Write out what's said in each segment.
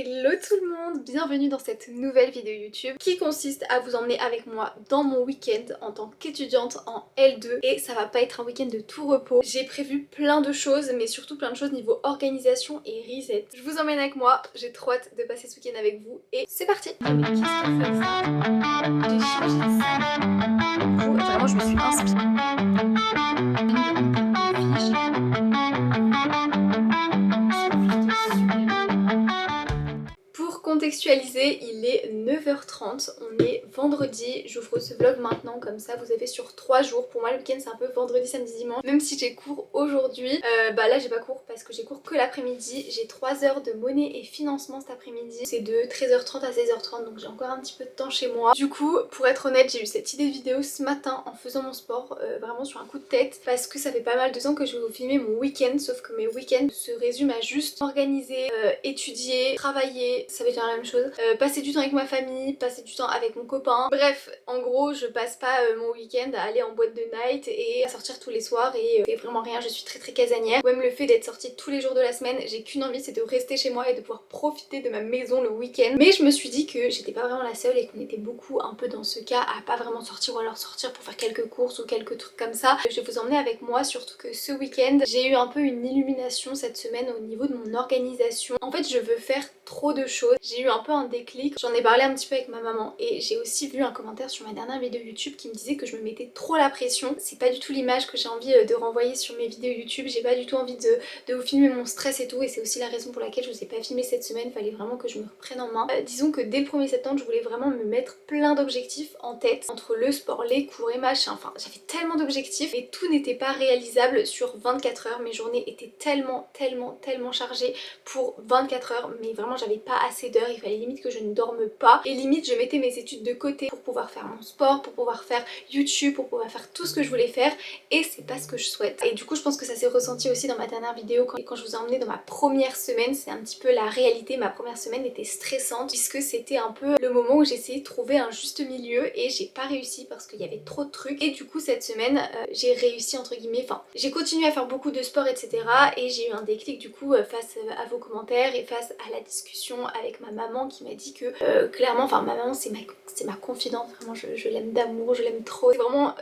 Hello tout le monde, bienvenue dans cette nouvelle vidéo YouTube qui consiste à vous emmener avec moi dans mon week-end en tant qu'étudiante en L2 et ça va pas être un week-end de tout repos. J'ai prévu plein de choses mais surtout plein de choses niveau organisation et reset. Je vous emmène avec moi, j'ai trop hâte de passer ce week-end avec vous et c'est parti. Ah mais qu'est-ce qu'on fait ça? J'ai changé de salle. Du coup, vraiment je me suis Pour contextualiser, il est 9h30, on est vendredi, j'ouvre ce vlog maintenant comme ça vous avez sur 3 jours. Pour moi le week-end c'est un peu vendredi, samedi, dimanche, même si j'ai cours aujourd'hui. Là j'ai pas cours parce que j'ai cours que l'après-midi, j'ai 3 heures de monnaie et financement cet après-midi. C'est de 13h30 à 16h30 donc j'ai encore un petit peu de temps chez moi. Du coup pour être honnête j'ai eu cette idée de vidéo ce matin en faisant mon sport, vraiment sur un coup de tête parce que ça fait pas mal de temps que je vais vous filmer mon week-end, sauf que mes week-ends se résument à juste organiser, étudier, travailler. Ça va être la même chose. Passer du temps avec ma famille, passer du temps avec mon copain. Bref, en gros, je passe pas mon week-end à aller en boîte de night et à sortir tous les soirs et vraiment rien. Je suis très casanière. Même le fait d'être sortie tous les jours de la semaine, j'ai qu'une envie, c'est de rester chez moi et de pouvoir profiter de ma maison le week-end. Mais je me suis dit que j'étais pas vraiment la seule et qu'on était beaucoup un peu dans ce cas à pas vraiment sortir ou alors sortir pour faire quelques courses ou quelques trucs comme ça. Je vais vous emmener avec moi, surtout que ce week-end, j'ai eu un peu une illumination cette semaine au niveau de mon organisation. En fait, je veux faire trop de choses. J'ai eu un peu un déclic, j'en ai parlé un petit peu avec ma maman et j'ai aussi vu un commentaire sur ma dernière vidéo YouTube qui me disait que je me mettais trop la pression. C'est pas du tout l'image que j'ai envie de renvoyer sur mes vidéos YouTube, j'ai pas du tout envie de vous filmer mon stress et tout et c'est aussi la raison pour laquelle je vous ai pas filmé cette semaine, fallait vraiment que je me reprenne en main. Disons que dès le 1er septembre je voulais vraiment me mettre plein d'objectifs en tête, entre le sport, les cours et machin, enfin j'avais tellement d'objectifs et tout n'était pas réalisable sur 24 heures, mes journées étaient tellement chargées pour 24 heures mais vraiment j'avais pas assez d'heures, il fallait limite que je ne dorme pas et limite je mettais mes études de côté pour pouvoir faire mon sport, pour pouvoir faire YouTube, pour pouvoir faire tout ce que je voulais faire et c'est pas ce que je souhaite. Et du coup je pense que ça s'est ressenti aussi dans ma dernière vidéo quand je vous ai emmené dans ma première semaine, c'est un petit peu la réalité. Ma première semaine était stressante puisque c'était un peu le moment où j'essayais de trouver un juste milieu et j'ai pas réussi parce qu'il y avait trop de trucs et du coup cette semaine j'ai réussi entre guillemets, enfin j'ai continué à faire beaucoup de sport etc et j'ai eu un déclic du coup face à vos commentaires et face à la discussion avec ma maman qui m'a dit que clairement, enfin ma maman c'est ma confidente, vraiment je l'aime d'amour, je l'aime trop. C'est vraiment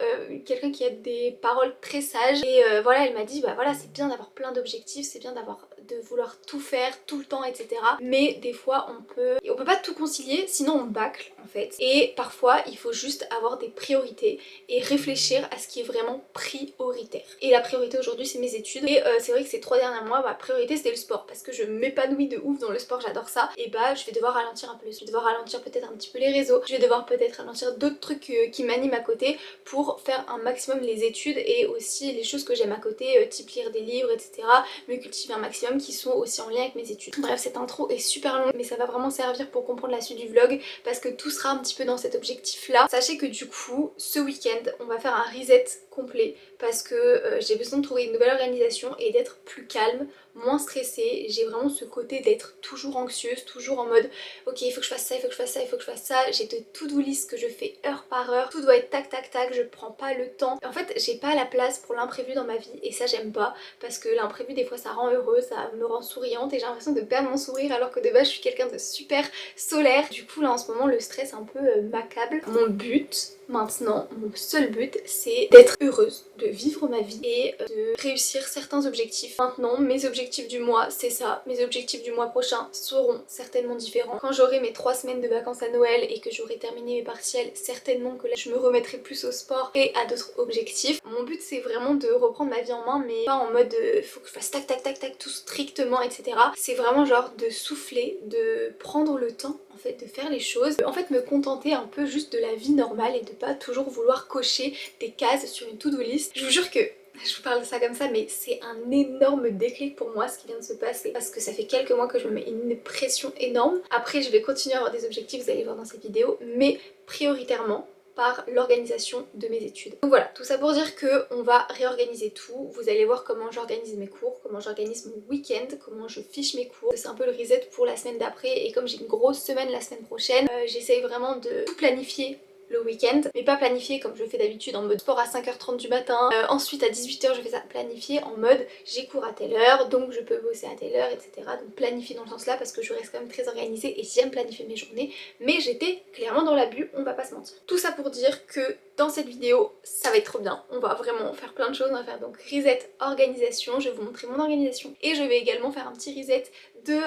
quelqu'un qui a des paroles très sages et voilà elle m'a dit bah voilà c'est bien d'avoir plein d'objectifs, c'est bien de vouloir tout faire tout le temps etc. Mais des fois on peut pas tout concilier sinon on bâcle en fait et parfois il faut juste avoir des priorités et réfléchir à ce qui est vraiment prioritaire. Et la priorité aujourd'hui c'est mes études et c'est vrai que ces 3 derniers mois ma priorité c'était le sport parce que je m'épanouis de ouf dans le sport, j'adore ça et bah je vais devoir ralentir un peu, je vais devoir ralentir peut-être un petit peu les réseaux, je vais devoir peut-être ralentir d'autres trucs qui m'animent à côté pour faire un maximum les études et aussi les choses que j'aime à côté, type lire des livres etc, me cultiver un maximum qui sont aussi en lien avec mes études. Bref cette intro est super longue mais ça va vraiment servir pour comprendre la suite du vlog parce que tout sera un petit peu dans cet objectif là. Sachez que du coup ce week-end on va faire un reset complet parce que j'ai besoin de trouver une nouvelle organisation et d'être plus calme, moins stressée. J'ai vraiment ce côté d'être toujours anxieuse, toujours en mode ok il faut que je fasse ça, il faut que je fasse ça, il faut que je fasse ça. J'ai de to-do list que je fais heure par heure, tout doit être tac tac tac, je prends pas le temps. En fait j'ai pas la place pour l'imprévu dans ma vie et ça j'aime pas parce que l'imprévu des fois ça rend heureuse, ça me rend souriante et j'ai l'impression de perdre mon sourire alors que de base je suis quelqu'un de super solaire. Du coup là en ce moment le stress est un peu m'accable. Mon but maintenant, mon seul but c'est d'être heureuse, de vivre ma vie et de réussir certains objectifs. Maintenant mes objectifs du mois c'est ça, mes objectifs du mois prochain seront certainement différents. Quand j'aurai mes 3 semaines de vacances à Noël et que j'aurai terminé mes partiels, certainement que là je me remettrai plus au sport et à d'autres objectifs. Mon but c'est vraiment de reprendre ma vie en main mais pas en mode faut que je fasse tac tac tac tac tout strictement etc. C'est vraiment genre de souffler, de prendre le temps en fait de faire les choses, en fait me contenter un peu juste de la vie normale et de pas toujours vouloir cocher des cases sur une to-do list. Je vous jure que je vous parle de ça comme ça mais c'est un énorme déclic pour moi ce qui vient de se passer parce que ça fait quelques mois que je me mets une pression énorme. Après je vais continuer à avoir des objectifs, vous allez voir dans cette vidéo, mais prioritairement par l'organisation de mes études. Donc voilà, tout ça pour dire que on va réorganiser tout. Vous allez voir comment j'organise mes cours, comment j'organise mon week-end, comment je fiche mes cours. C'est un peu le reset pour la semaine d'après et comme j'ai une grosse semaine la semaine prochaine, j'essaye vraiment de tout planifier le week-end, mais pas planifié comme je fais d'habitude en mode sport à 5h30 du matin, ensuite à 18h je fais ça planifié en mode j'ai cours à telle heure donc je peux bosser à telle heure, etc. Donc planifié dans le sens là parce que je reste quand même très organisée et j'aime planifier mes journées, mais j'étais clairement dans l'abus, on va pas se mentir. Tout ça pour dire que dans cette vidéo ça va être trop bien, on va vraiment faire plein de choses, on va faire donc reset organisation, je vais vous montrer mon organisation et je vais également faire un petit reset de,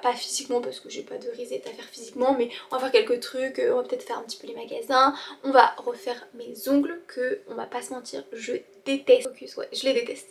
pas physiquement parce que j'ai pas de reset à faire physiquement, mais on va faire quelques trucs, on va peut-être faire un petit peu les magasins, on va refaire mes ongles que, on va pas se mentir, je déteste. Focus, ouais, je les déteste.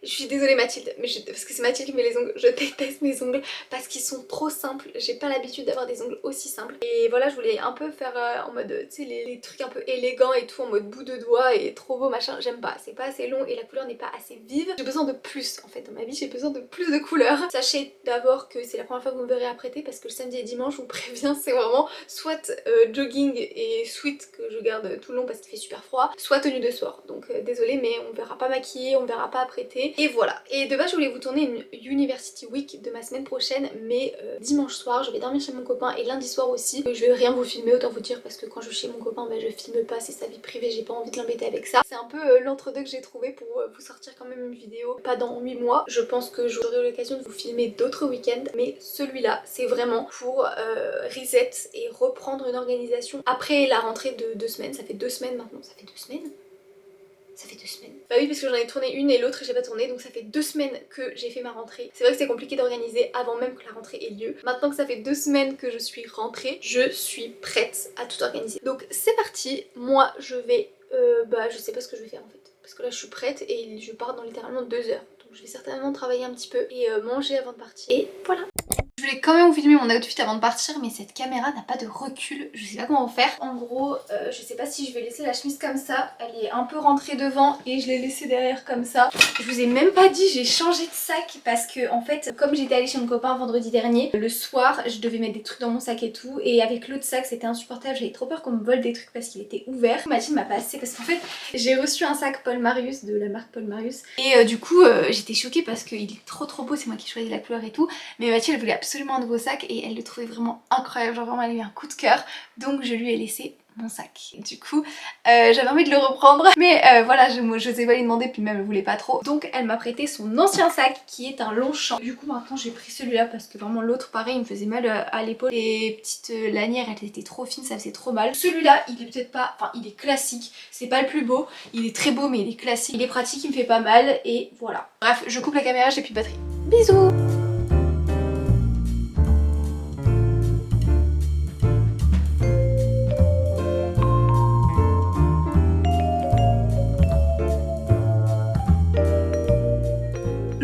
Je suis désolée Mathilde, mais parce que c'est Mathilde qui met les ongles, je déteste mes ongles parce qu'ils sont trop simples, j'ai pas l'habitude d'avoir des ongles aussi simples. Et voilà, je voulais un peu faire en mode, tu sais, les trucs un peu élégants et tout, en mode bout de doigt et trop beau machin, j'aime pas, c'est pas assez long et la couleur n'est pas assez vive. J'ai besoin de plus en fait dans ma vie, j'ai besoin de plus de couleurs. Sachez d'abord que c'est la première fois que vous me verrez apprêter parce que le samedi et dimanche, je vous préviens, c'est vraiment soit jogging et sweat que je garde tout le long parce qu'il fait super froid, soit tenue de sport. Donc désolée mais on verra pas maquillée, on verra pas apprêtée. Et voilà, et de base je voulais vous tourner une University Week de ma semaine prochaine, mais dimanche soir je vais dormir chez mon copain et lundi soir aussi. Je vais rien vous filmer, autant vous dire, parce que quand je suis chez mon copain je filme pas, c'est sa vie privée, j'ai pas envie de l'embêter avec ça. C'est un peu l'entre-deux que j'ai trouvé pour vous sortir quand même une vidéo, pas dans 8 mois. Je pense que j'aurai l'occasion de vous filmer d'autres week-ends, mais celui-là c'est vraiment pour reset et reprendre une organisation après la rentrée de 2 semaines. Ça fait 2 semaines maintenant, ça fait 2 semaines. Ça fait 2 semaines. Bah oui parce que j'en ai tourné une et l'autre j'ai pas tourné, donc ça fait 2 semaines que j'ai fait ma rentrée. C'est vrai que c'est compliqué d'organiser avant même que la rentrée ait lieu. Maintenant que ça fait 2 semaines que je suis rentrée, je suis prête à tout organiser. Donc c'est parti, moi je vais, je sais pas ce que je vais faire en fait. Parce que là je suis prête et je pars dans littéralement 2 heures. Donc je vais certainement travailler un petit peu et manger avant de partir. Et voilà. Je voulais quand même vous filmer mon outfit avant de partir, mais cette caméra n'a pas de recul, je sais pas comment faire. En gros, je sais pas si je vais laisser la chemise comme ça, elle est un peu rentrée devant et je l'ai laissée derrière comme ça. Je vous ai même pas dit, j'ai changé de sac parce que en fait, comme j'étais allée chez mon copain vendredi dernier, le soir, je devais mettre des trucs dans mon sac et tout, et avec l'autre sac c'était insupportable, j'avais trop peur qu'on me vole des trucs parce qu'il était ouvert. Mathilde m'a passé parce qu'en fait, j'ai reçu un sac Paul Marius de la marque Paul Marius et du coup, j'étais choquée parce qu'il est trop beau, c'est moi qui choisis la couleur et tout, mais Mathilde elle voulait absolument un nouveau sac et elle le trouvait vraiment incroyable, genre vraiment elle a eu un coup de cœur, donc je lui ai laissé mon sac. Du coup j'avais envie de le reprendre, mais voilà, je sais pas lui demander, puis même elle voulait pas trop, donc elle m'a prêté son ancien sac qui est un Longchamp. Du coup maintenant j'ai pris celui-là parce que vraiment l'autre pareil il me faisait mal à l'épaule, les petites lanières elles étaient trop fines, ça faisait trop mal. Celui-là il est peut-être pas, enfin il est classique, c'est pas le plus beau, il est très beau mais il est classique, il est pratique, il me fait pas mal et voilà. Bref, je coupe la caméra, j'ai plus de batterie. Bisous.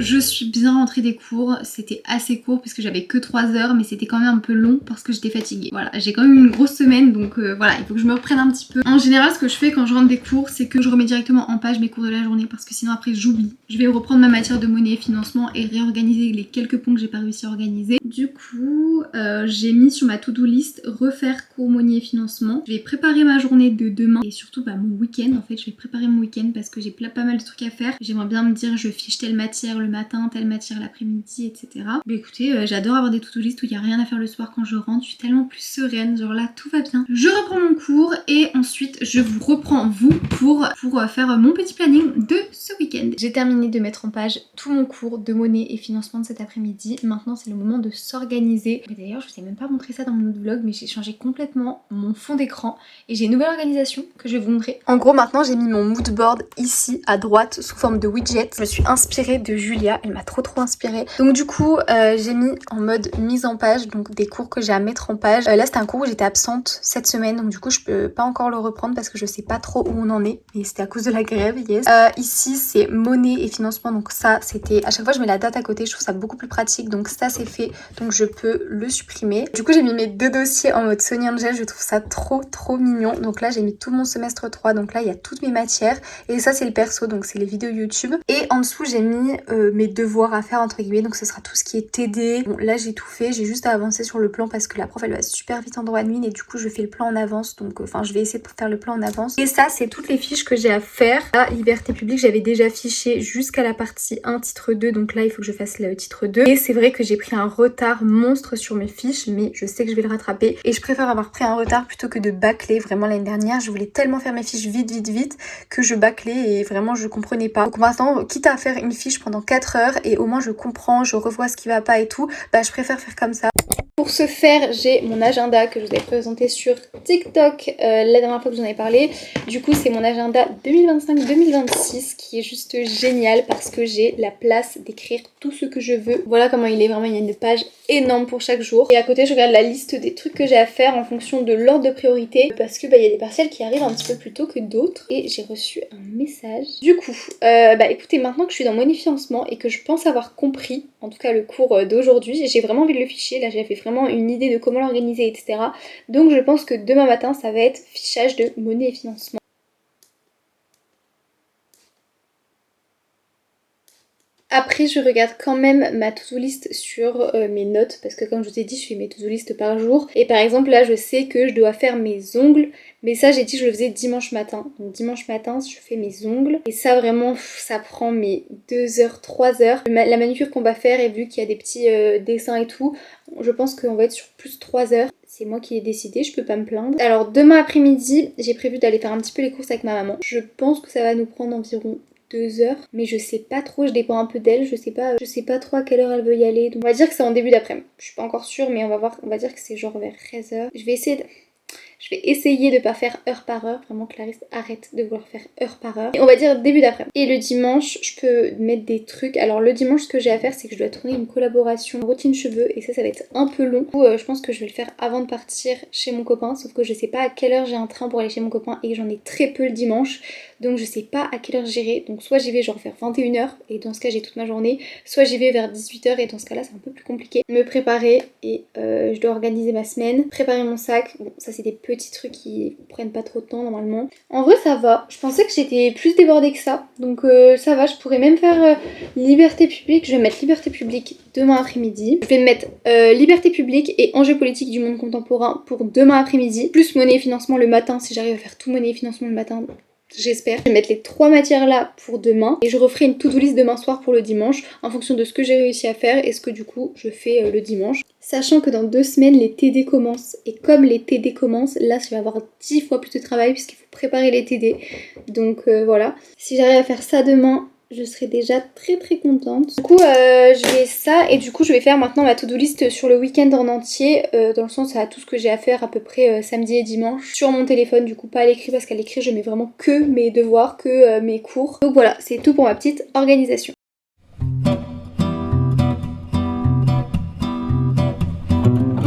Je suis bien rentrée des cours, c'était assez court parce que j'avais que 3 heures, mais c'était quand même un peu long parce que j'étais fatiguée. Voilà, j'ai quand même eu une grosse semaine, donc voilà, il faut que je me reprenne un petit peu. En général, ce que je fais quand je rentre des cours, c'est que je remets directement en page mes cours de la journée parce que sinon après j'oublie. Je vais reprendre ma matière de monnaie et financement et réorganiser les quelques points que j'ai pas réussi à organiser. Du coup, j'ai mis sur ma to-do list refaire cours monnaie et financement. Je vais préparer ma journée de demain et surtout mon week-end. En fait, je vais préparer mon week-end parce que j'ai pas mal de trucs à faire. J'aimerais bien me dire je fiche telle matière le matin, telle matière l'après-midi, etc. Mais écoutez, j'adore avoir des to-do list où il n'y a rien à faire le soir quand je rentre. Je suis tellement plus sereine, genre là tout va bien. Je reprends mon cours et ensuite je vous reprends vous pour faire mon petit planning de ce week-end. J'ai terminé de mettre en page tout mon cours de monnaie et financement de cet après-midi. Maintenant c'est le moment de s'organiser. D'ailleurs je vous ai même pas montré ça dans mon autre vlog, mais j'ai changé complètement mon fond d'écran et j'ai une nouvelle organisation que je vais vous montrer. En gros maintenant j'ai mis mon mood board ici à droite sous forme de widget. Je me suis inspirée de Julia, elle m'a trop inspirée. Donc du coup j'ai mis en mode mise en page, donc des cours que j'ai à mettre en page. Là c'était un cours où j'étais absente cette semaine, donc du coup je peux pas encore le reprendre parce que je sais pas trop où on en est, et c'était à cause de la grève, yes. Ici c'est monnaie et financement, donc ça c'était, à chaque fois je mets la date à côté, je trouve ça beaucoup plus pratique, donc ça c'est fait, donc je peux le supprimer. Du coup j'ai mis mes 2 dossiers en mode Sony Angel, je trouve ça trop mignon. Donc là j'ai mis tout mon semestre 3, donc là il y a toutes mes matières, et ça c'est le perso, donc c'est les vidéos YouTube. Et en dessous j'ai mis mes devoirs à faire entre guillemets, donc ce sera tout ce qui est TD. Bon là j'ai tout fait, j'ai juste à avancer sur le plan parce que la prof elle va super vite en droit admin et du coup je fais le plan en avance, donc enfin je vais essayer de faire le plan en avance. Et ça c'est toutes les fiches que j'ai à faire. À liberté publique j'avais déjà fiché jusqu'à la partie 1 titre 2, donc là il faut que je fasse le titre 2. Et c'est vrai que j'ai pris un retard monstre sur mes fiches, mais je sais que je vais le rattraper et je préfère avoir pris un retard plutôt que de bâcler. Vraiment l'année dernière je voulais tellement faire mes fiches vite que je bâclais et vraiment je comprenais pas. Donc maintenant quitte à faire une fiche pendant 4 heures et au moins je comprends, je revois ce qui va pas et tout, bah je préfère faire comme ça. Pour ce faire, j'ai mon agenda que je vous ai présenté sur TikTok la dernière fois que j'en ai parlé. Du coup, c'est mon agenda 2025-2026 qui est juste génial parce que j'ai la place d'écrire tout ce que je veux. Voilà comment il est, vraiment il y a une page énorme pour chaque jour. Et à côté, je regarde la liste des trucs que j'ai à faire en fonction de l'ordre de priorité parce que il y a des partiels qui arrivent un petit peu plus tôt que d'autres. Et j'ai reçu un message. Du coup, écoutez, maintenant que je suis dans mon financement et que je pense avoir compris, en tout cas le cours d'aujourd'hui, j'ai vraiment envie de le ficher. Là, j'ai fait vraiment une idée de comment l'organiser, etc. Donc je pense que demain matin, ça va être fichage de monnaie et financement. Après, je regarde quand même ma to-do list sur mes notes parce que comme je vous ai dit, je fais mes to-do list par jour. Et par exemple, là, je sais que je dois faire mes ongles. Mais ça, j'ai dit que je le faisais dimanche matin. Donc dimanche matin, je fais mes ongles. Et ça, vraiment, ça prend mes 2 heures, 3 heures. La manucure qu'on va faire, et vu qu'il y a des petits dessins et tout, je pense qu'on va être sur plus de 3 heures. C'est moi qui ai décidé, je peux pas me plaindre. Alors demain après-midi, j'ai prévu d'aller faire un petit peu les courses avec ma maman. Je pense que ça va nous prendre environ 2 heures, mais je sais pas trop, je dépends un peu d'elle, je sais pas trop à quelle heure elle veut y aller, donc on va dire que c'est en début d'après-midi. Je suis pas encore sûre, mais on va voir, on va dire que c'est genre vers 13 heures. Je vais essayer de pas faire heure par heure, vraiment Clarisse arrête de vouloir faire heure par heure. Et on va dire début d'après-midi. Et le dimanche, je peux mettre des trucs. Alors le dimanche, ce que j'ai à faire, c'est que je dois tourner une collaboration routine cheveux et ça va être un peu long. Du coup, je pense que je vais le faire avant de partir chez mon copain, sauf que je sais pas à quelle heure j'ai un train pour aller chez mon copain et j'en ai très peu le dimanche. Donc je sais pas à quelle heure j'irai. Donc soit j'y vais genre vers 21h et dans ce cas j'ai toute ma journée, soit j'y vais vers 18h et dans ce cas là c'est un peu plus compliqué. Me préparer et je dois organiser ma semaine, préparer mon sac. Bon ça c'est des petits trucs qui prennent pas trop de temps normalement. En vrai ça va, je pensais que j'étais plus débordée que ça. Donc ça va, je pourrais même faire liberté publique. Je vais mettre liberté publique demain après-midi. Je vais mettre liberté publique et enjeux politiques du monde contemporain pour demain après-midi. Plus monnaie et financement le matin si j'arrive à faire tout monnaie et financement le matin. J'espère. Je vais mettre les 3 matières là pour demain et je referai une to-do list demain soir pour le dimanche en fonction de ce que j'ai réussi à faire et ce que du coup je fais le dimanche. Sachant que dans 2 semaines les TD commencent et comme les TD commencent, là je vais avoir 10 fois plus de travail puisqu'il faut préparer les TD. Donc voilà. Si j'arrive à faire ça demain, je serai déjà très contente. Du coup je vais ça et du coup je vais faire maintenant ma to-do list sur le week-end en entier dans le sens à tout ce que j'ai à faire à peu près samedi et dimanche sur mon téléphone, du coup pas à l'écrit parce qu'à l'écrit je mets vraiment que mes devoirs, que mes cours. Donc voilà, c'est tout pour ma petite organisation.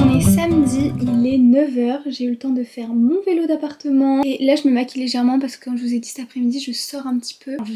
On est samedi, il est 9h, j'ai eu le temps de faire mon vélo d'appartement et là je me maquille légèrement parce que comme je vous ai dit cet après-midi je sors un petit peu. Alors,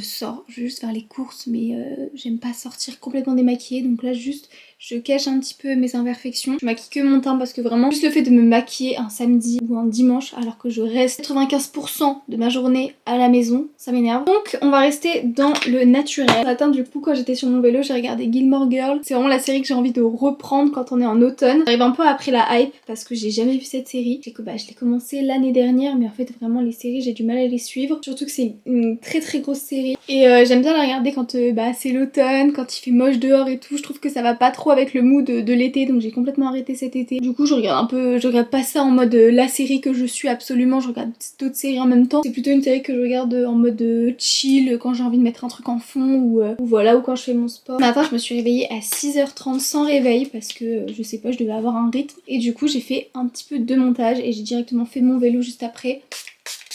je vais juste faire les courses mais j'aime pas sortir complètement démaquillée, donc là juste je cache un petit peu mes imperfections. Je maquille que mon teint parce que vraiment juste le fait de me maquiller un samedi ou un dimanche alors que je reste 95% de ma journée à la maison, ça m'énerve. Donc on va rester dans le naturel. Ce matin du coup quand j'étais sur mon vélo j'ai regardé Gilmore Girls. C'est vraiment la série que j'ai envie de reprendre quand on est en automne. J'arrive un peu après la hype parce que j'ai jamais vu cette série. Je l'ai commencé l'année dernière mais en fait vraiment les séries j'ai du mal à les suivre. Surtout que c'est une très grosse série. Et j'aime bien la regarder quand c'est l'automne, quand il fait moche dehors et tout. Je trouve que ça va pas trop avec le mood de l'été donc j'ai complètement arrêté cet été. Du coup je regarde pas ça en mode la série que je suis absolument, je regarde d'autres séries en même temps. C'est plutôt une série que je regarde en mode chill quand j'ai envie de mettre un truc en fond ou voilà, ou quand je fais mon sport. Ce matin je me suis réveillée à 6h30 sans réveil parce que je sais pas, je devais avoir un rythme et du coup j'ai fait un petit peu de montage et j'ai directement fait mon vélo juste après.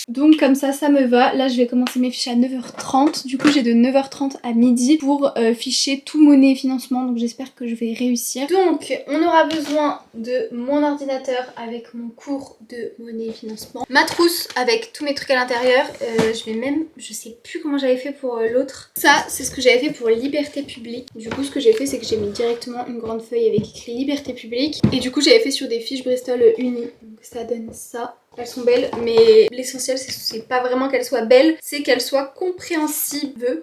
Donc comme ça me va. Là je vais commencer mes fiches à 9h30. Du coup j'ai de 9h30 à midi pour ficher tout monnaie et financement. Donc j'espère que je vais réussir. Donc on aura besoin de mon ordinateur avec mon cours de monnaie et financement. Ma trousse avec tous mes trucs à l'intérieur. Je sais plus comment j'avais fait pour l'autre. Ça c'est ce que j'avais fait pour liberté publique. Du coup ce que j'ai fait c'est que j'ai mis directement une grande feuille avec écrit liberté publique. Et du coup j'avais fait sur des fiches Bristol unies. Donc ça donne ça. Elles sont belles, mais l'essentiel c'est pas vraiment qu'elles soient belles, c'est qu'elles soient compréhensibles,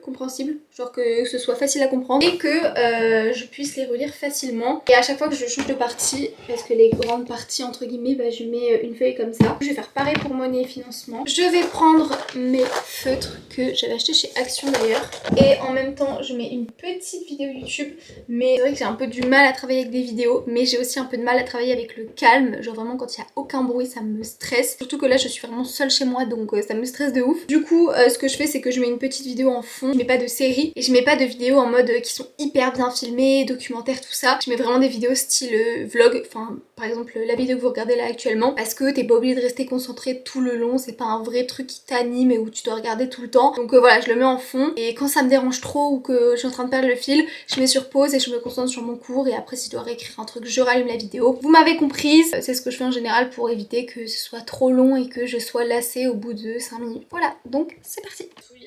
genre que ce soit facile à comprendre et que je puisse les relire facilement. Et à chaque fois que je change de partie, parce que les grandes parties entre guillemets, bah, je mets une feuille comme ça. Je vais faire pareil pour monnaie et financement. Je vais prendre mes feutres que j'avais acheté chez Action d'ailleurs. Et en même temps, je mets une petite vidéo YouTube. Mais c'est vrai que j'ai un peu du mal à travailler avec des vidéos, mais j'ai aussi un peu de mal à travailler avec le calme. Genre vraiment quand il n'y a aucun bruit, ça me stresse. Surtout que là, je suis vraiment seule chez moi, donc ça me stresse de ouf. Du coup, ce que je fais, c'est que je mets une petite vidéo en fond. Je mets pas de série et je mets pas de vidéos en mode qui sont hyper bien filmées, documentaires, tout ça. Je mets vraiment des vidéos style vlog, enfin par exemple la vidéo que vous regardez là actuellement, parce que t'es pas obligé de rester concentré tout le long, c'est pas un vrai truc qui t'anime et où tu dois regarder tout le temps. Donc voilà, je le mets en fond et quand ça me dérange trop ou que je suis en train de perdre le fil, je mets sur pause et je me concentre sur mon cours et après si je dois réécrire un truc, je rallume la vidéo. Vous m'avez comprise, c'est ce que je fais en général pour éviter que ce soit trop long et que je sois lassée au bout de 5 minutes. Voilà, donc c'est parti.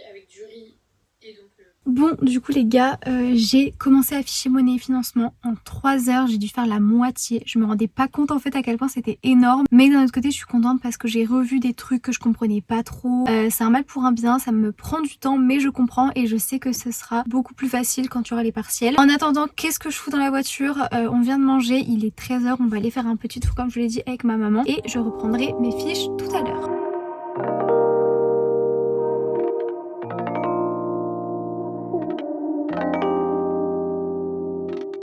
Avec du riz et donc Bon, du coup les gars, j'ai commencé à afficher monnaie et financement. En 3 heures, j'ai dû faire la moitié. Je me rendais pas compte en fait à quel point c'était énorme. Mais d'un autre côté, je suis contente parce que j'ai revu des trucs que je comprenais pas trop. C'est un mal pour un bien, ça me prend du temps, mais je comprends et je sais que ce sera beaucoup plus facile quand tu auras les partiels. En attendant, qu'est-ce que je fous dans la voiture? On vient de manger, il est 13 heures, on va aller faire un petit tour comme je l'ai dit avec ma maman. Et je reprendrai mes fiches tout à l'heure.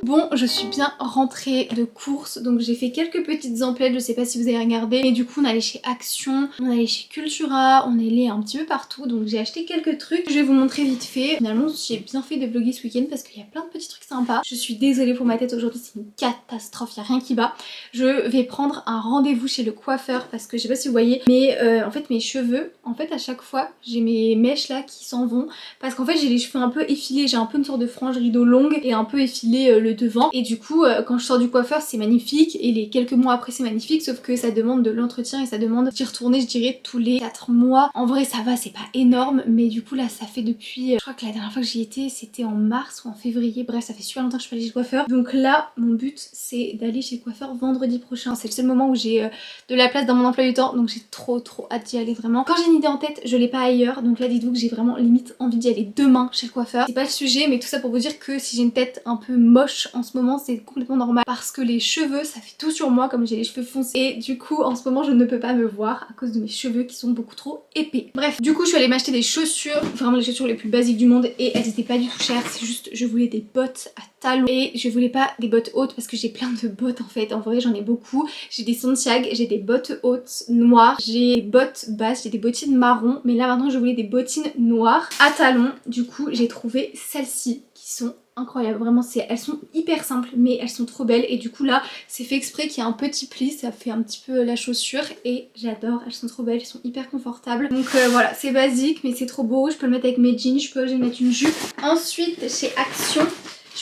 Bon, je suis bien rentrée de course, donc j'ai fait quelques petites emplettes, je sais pas si vous avez regardé, mais du coup on est allé chez Action, on est allé chez Cultura, on est allé un petit peu partout, donc j'ai acheté quelques trucs, je vais vous montrer vite fait. Finalement j'ai bien fait de vlogger ce week-end parce qu'il y a plein de petits trucs sympas. Je suis désolée pour ma tête aujourd'hui, c'est une catastrophe, il n'y a rien qui va. Je vais prendre un rendez-vous chez le coiffeur parce que je sais pas si vous voyez, mais en fait mes cheveux, en fait à chaque fois j'ai mes mèches là qui s'en vont parce qu'en fait j'ai les cheveux un peu effilés, j'ai un peu une sorte de frange rideau longue et un peu effilé le devant et du coup quand je sors du coiffeur c'est magnifique et les quelques mois après c'est magnifique, sauf que ça demande de l'entretien et ça demande d'y retourner je dirais tous les 4 mois. En vrai ça va, c'est pas énorme, mais du coup là ça fait depuis je crois que la dernière fois que j'y étais c'était en mars ou en février, bref ça fait super longtemps que je suis pas allée chez le coiffeur. Donc là mon but c'est d'aller chez le coiffeur vendredi prochain, c'est le seul moment où j'ai de la place dans mon emploi du temps, donc j'ai trop hâte d'y aller vraiment. Quand j'ai une idée en tête je l'ai pas ailleurs, donc là dites-vous que j'ai vraiment limite envie d'y aller demain chez le coiffeur. C'est pas le sujet, mais tout ça pour vous dire que si j'ai une tête un peu moche en ce moment c'est complètement normal parce que les cheveux ça fait tout sur moi, comme j'ai les cheveux foncés et du coup en ce moment je ne peux pas me voir à cause de mes cheveux qui sont beaucoup trop épais. Bref, du coup je suis allée m'acheter des chaussures, vraiment les chaussures les plus basiques du monde et elles étaient pas du tout chères, c'est juste je voulais des bottes à talons et je voulais pas des bottes hautes parce que j'ai plein de bottes en fait, en vrai j'en ai beaucoup. J'ai des Santiago, j'ai des bottes hautes noires, j'ai des bottes basses, j'ai des bottines marron, mais là maintenant je voulais des bottines noires à talons. Du coup j'ai trouvé celles-ci qui sont incroyables, vraiment elles sont hyper simples mais elles sont trop belles et du coup là c'est fait exprès qu'il y a un petit pli, ça fait un petit peu la chaussure et j'adore, elles sont trop belles, elles sont hyper confortables. Donc voilà, c'est basique mais c'est trop beau, je peux le mettre avec mes jeans, je peux mettre une jupe. Ensuite chez Action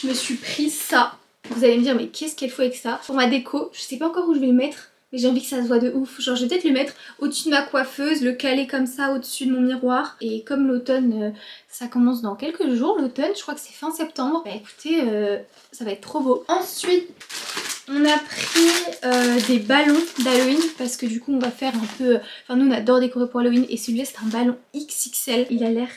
je me suis pris ça. Vous allez me dire mais qu'est-ce qu'elle faut avec ça? Pour ma déco, je sais pas encore où je vais le mettre, mais j'ai envie que ça se voit de ouf. Genre je vais peut-être le mettre au-dessus de ma coiffeuse, le caler comme ça au-dessus de mon miroir. Et comme l'automne, ça commence dans quelques jours, l'automne, je crois que c'est fin septembre. Bah écoutez, ça va être trop beau. Ensuite, on a pris des ballons d'Halloween parce que du coup on va faire un peu... Enfin nous on adore décorer pour Halloween et celui-là c'est un ballon XXL. Il a l'air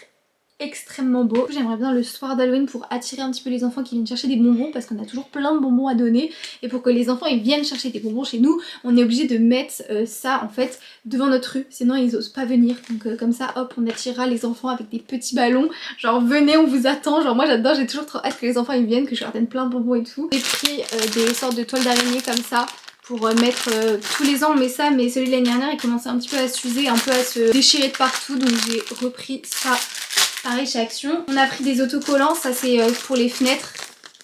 extrêmement beau. J'aimerais bien le soir d'Halloween pour attirer un petit peu les enfants qui viennent chercher des bonbons parce qu'on a toujours plein de bonbons à donner et pour que les enfants ils viennent chercher des bonbons chez nous on est obligé de mettre ça en fait devant notre rue, sinon ils osent pas venir. Donc comme ça hop on attirera les enfants avec des petits ballons, genre venez on vous attend, genre moi j'adore, j'ai toujours trop hâte que les enfants ils viennent, que je leur donne plein de bonbons et tout. J'ai pris des sortes de toiles d'araignée comme ça pour mettre tous les ans on met ça, mais celui de l'année dernière il commençait un petit peu à s'user, un peu à se déchirer de partout, donc j'ai repris ça. Pareil chez Action. On a pris des autocollants, ça c'est pour les fenêtres.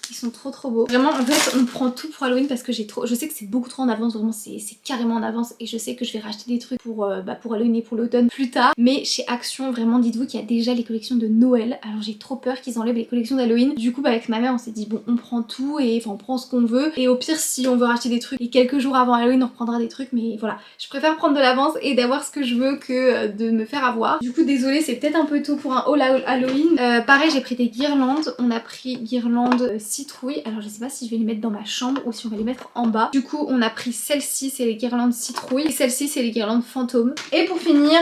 Ils sont trop beaux. Vraiment en fait on prend tout pour Halloween parce que je sais que c'est beaucoup trop en avance, vraiment c'est carrément en avance et je sais que je vais racheter des trucs pour Halloween et pour l'automne plus tard. Mais chez Action vraiment dites-vous qu'il y a déjà les collections de Noël, alors j'ai trop peur qu'ils enlèvent les collections d'Halloween. Du coup avec ma mère on s'est dit bon on prend tout et enfin on prend ce qu'on veut et au pire si on veut racheter des trucs et quelques jours avant Halloween on reprendra des trucs, mais voilà je préfère prendre de l'avance et d'avoir ce que je veux que de me faire avoir. Du coup désolée c'est peut-être un peu tôt pour un haul Halloween. Pareil j'ai pris des guirlandes, on a pris guirlandes citrouille, alors je sais pas si je vais les mettre dans ma chambre ou si on va les mettre en bas. Du coup on a pris celle-ci, c'est les guirlandes citrouille et celle-ci c'est les guirlandes fantômes. Et pour finir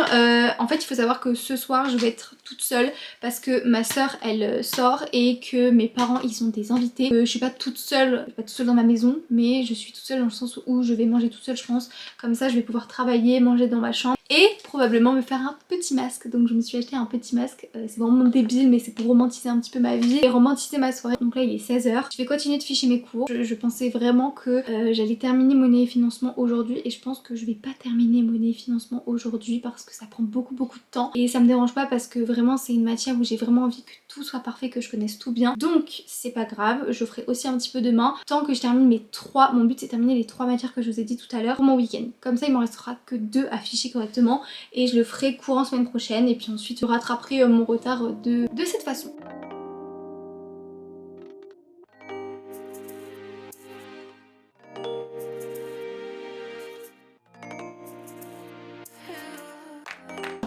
en fait il faut savoir que ce soir je vais être toute seule parce que ma soeur elle sort et que mes parents ils ont des invités. Je suis pas toute seule dans ma maison, mais je suis toute seule dans le sens où je vais manger toute seule je pense. Comme ça je vais pouvoir travailler, manger dans ma chambre et probablement me faire un petit masque. Donc je me suis acheté un petit masque, c'est vraiment débile mais c'est pour romantiser un petit peu ma vie et romantiser ma soirée. Donc là il est 16h, je vais continuer de ficher mes cours. Je pensais vraiment que j'allais terminer monnaie et financement aujourd'hui et je pense que je vais pas terminer monnaie et financement aujourd'hui parce que ça prend beaucoup de temps et ça me dérange pas parce que vraiment c'est une matière où j'ai vraiment envie que tout soit parfait, que je connaisse tout bien. Donc c'est pas grave, je ferai aussi un petit peu demain tant que je termine mon but c'est de terminer les 3 matières que je vous ai dit tout à l'heure pour mon week-end. Comme ça il m'en restera que 2 à ficher correctement et je le ferai courant semaine prochaine et puis ensuite je rattraperai mon retard de cette façon.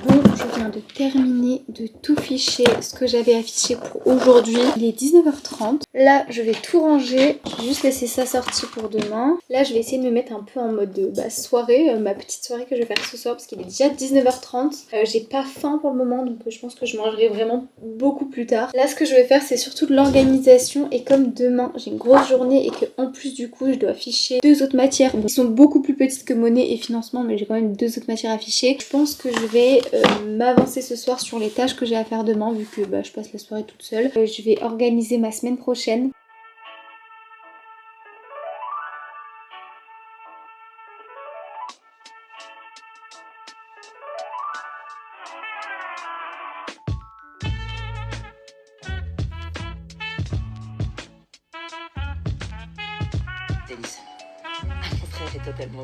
Bon, je viens de terminer de tout ficher ce que j'avais affiché pour aujourd'hui. Il est 19h30. Là, je vais tout ranger. Je vais juste laisser ça sorti pour demain. Là, je vais essayer de me mettre un peu en mode soirée, ma petite soirée que je vais faire ce soir parce qu'il est déjà 19h30. J'ai pas faim pour le moment, donc je pense que je mangerai vraiment beaucoup plus tard. Là, ce que je vais faire, c'est surtout de l'organisation et comme demain, j'ai une grosse journée et que en plus du coup, je dois afficher 2 autres matières qui sont beaucoup plus petites que monnaie et financement, mais j'ai quand même 2 autres matières à afficher. Je pense que je vais m'avancer ce soir sur les tâches que j'ai à faire demain vu que je passe la soirée toute seule. Je vais organiser ma semaine prochaine. Délice. Mon frère est totalement...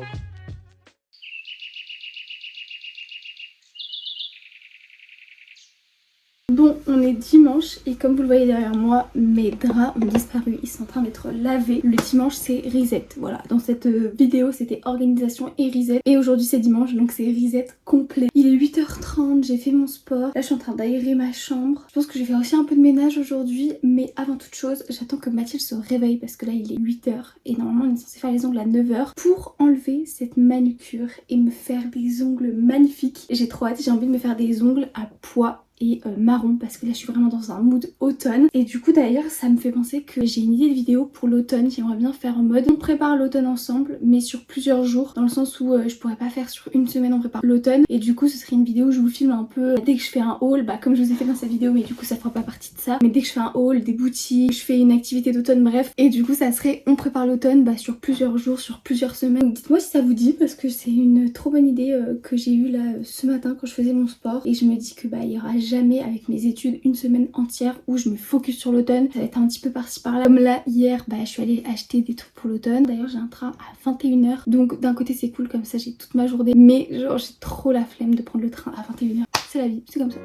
Bon, on est dimanche et comme vous le voyez derrière moi, mes draps ont disparu, ils sont en train d'être lavés. Le dimanche c'est reset, voilà. Dans cette vidéo c'était organisation et reset et aujourd'hui c'est dimanche donc c'est reset complet. Il est 8h30, j'ai fait mon sport, là je suis en train d'aérer ma chambre. Je pense que je vais faire aussi un peu de ménage aujourd'hui mais avant toute chose j'attends que Mathilde se réveille parce que là il est 8h et normalement on est censé faire les ongles à 9h pour enlever cette manucure et me faire des ongles magnifiques. J'ai trop hâte, j'ai envie de me faire des ongles à pois et marron parce que là je suis vraiment dans un mood automne et du coup d'ailleurs ça me fait penser que j'ai une idée de vidéo pour l'automne. J'aimerais bien faire en mode on prépare l'automne ensemble mais sur plusieurs jours dans le sens où je pourrais pas faire sur une semaine on prépare l'automne et du coup ce serait une vidéo où je vous filme un peu dès que je fais un haul comme je vous ai fait dans cette vidéo mais du coup ça fera pas partie de ça mais dès que je fais un haul, des boutiques, je fais une activité d'automne bref et du coup ça serait on prépare l'automne sur plusieurs jours, sur plusieurs semaines. Dites-moi si ça vous dit parce que c'est une trop bonne idée que j'ai eue là ce matin quand je faisais mon sport et je me dis que il y aura jamais avec mes études une semaine entière où je me focus sur l'automne. Ça va être un petit peu par-ci par-là. Comme là hier je suis allée acheter des trucs pour l'automne. D'ailleurs j'ai un train à 21h donc d'un côté c'est cool comme ça j'ai toute ma journée mais genre j'ai trop la flemme de prendre le train à 21h. C'est la vie, c'est comme ça.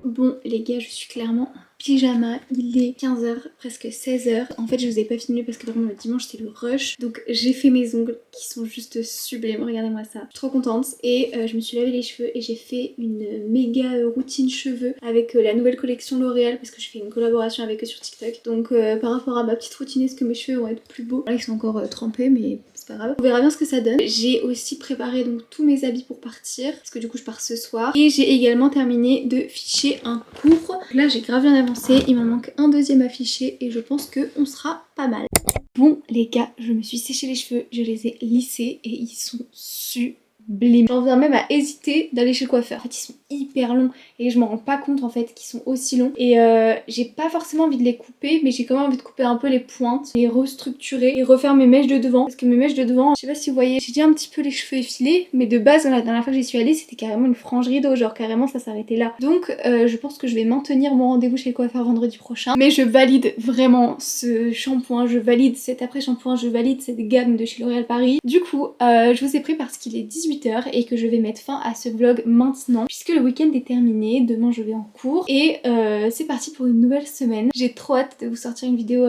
Bon les gars, je suis clairement en pyjama, il est 15h, presque 16h. En fait je vous ai pas filmé parce que vraiment le dimanche c'est le rush. Donc j'ai fait mes ongles qui sont juste sublimes, regardez-moi ça. Je suis trop contente et je me suis lavé les cheveux et j'ai fait une méga routine cheveux avec la nouvelle collection L'Oréal parce que je fais une collaboration avec eux sur TikTok. Donc par rapport à ma petite routine, est-ce que mes cheveux vont être plus beaux? Là ils sont encore trempés mais c'est pas grave. On verra bien ce que ça donne. J'ai aussi préparé donc tous mes habits pour partir parce que du coup je pars ce soir. Et j'ai également terminé de ficher un cours. Là j'ai grave bien avancé, il m'en manque un deuxième à ficher et je pense qu'on sera pas mal. Bon les gars, je me suis séché les cheveux, je les ai lissés et ils sont sublimes. J'en viens même à hésiter d'aller chez le coiffeur. En fait ils sont hyper longs et je m'en rends pas compte en fait qu'ils sont aussi longs et j'ai pas forcément envie de les couper mais j'ai quand même envie de couper un peu les pointes, les restructurer et refaire mes mèches de devant parce que mes mèches de devant, je sais pas si vous voyez, j'ai déjà un petit peu les cheveux effilés mais de base la dernière fois que j'y suis allée c'était carrément une frange rideau, genre carrément ça s'arrêtait là. Donc je pense que je vais maintenir mon rendez-vous chez le coiffeur vendredi prochain mais je valide vraiment ce shampoing, je valide cet après-shampoing, je valide cette gamme de chez L'Oréal Paris. Du coup je vous ai pris parce qu'il est 18h et que je vais mettre fin à ce vlog maintenant puisque le week-end est terminé, demain je vais en cours et c'est parti pour une nouvelle semaine. J'ai trop hâte de vous sortir une vidéo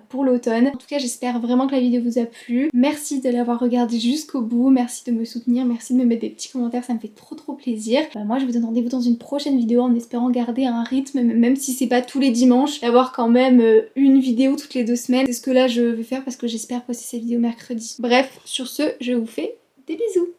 pour l'automne. En tout cas j'espère vraiment que la vidéo vous a plu. Merci de l'avoir regardée jusqu'au bout, merci de me soutenir, merci de me mettre des petits commentaires, ça me fait trop plaisir. Moi je vous donne rendez-vous dans une prochaine vidéo en espérant garder un rythme, même si c'est pas tous les dimanches, d'avoir quand même une vidéo toutes les 2 semaines. C'est ce que là je vais faire parce que j'espère poster cette vidéo mercredi. Bref, sur ce, je vous fais des bisous.